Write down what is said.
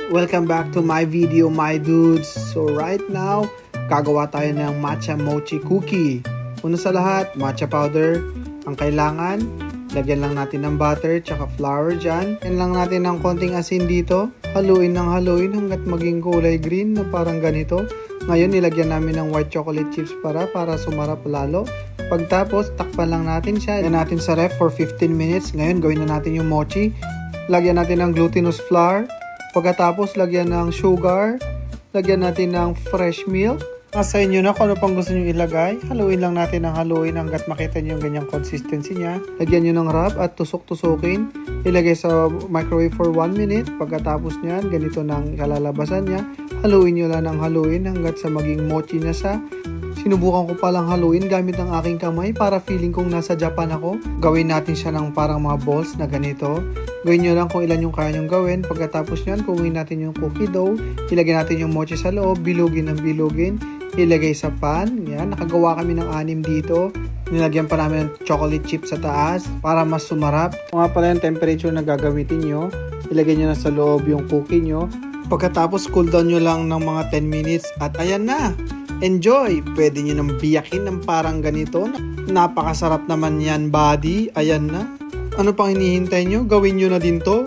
Welcome back to my video, my dudes. So right now, gagawa tayo ng matcha mochi cookie. Una sa lahat, matcha powder. Ang kailangan, lagyan lang natin ng butter tsaka flour dyan. Yan lang natin ng konting asin dito. Haluin ng haluin hanggat maging kulay green na parang ganito. Ngayon, nilagyan namin ng white chocolate chips para sumarap lalo. Pagtapos, takpan lang natin siya. Lagyan natin sa ref for 15 minutes. Ngayon, gawin na natin yung mochi. Lagyan natin ng glutinous flour. Pagkatapos, lagyan ng sugar. Lagyan natin ng fresh milk. Nasa inyo na kung ano pang gusto nyo ilagay. Haluin lang natin ng haluin hanggat makita nyo yung ganyang consistency niya. Lagyan nyo ng wrap at tusok-tusukin. Ilagay sa microwave for 1 minute. Pagkatapos nyan, ganito nang kalalabasan niya. Haluin nyo lang ng haluin hanggat sa maging mochi na siya. Sinubukan ko palang haluin gamit ang aking kamay para feeling kong nasa Japan ako. Gawin natin siya ng parang mga balls na ganito. Gawin nyo lang kung ilan yung kaya nyong gawin. Pagkatapos nyan, kunin natin yung cookie dough. Ilagay natin yung mochi sa loob. Bilugin ng bilugin. Ilagay sa pan. Yan, nakagawa kami ng 6 dito. Nilagyan pa namin ng chocolate chip sa taas para mas sumarap. Kung nga pala yung temperature na gagamitin nyo, ilagay nyo na sa loob yung cookie nyo. Pagkatapos, cool down nyo lang ng mga 10 minutes at ayan na! Enjoy! Pwede nyo nang biyakin ng parang ganito. Napakasarap naman yan, buddy. Ayan na. Ano pang hinihintay nyo? Gawin nyo na din to.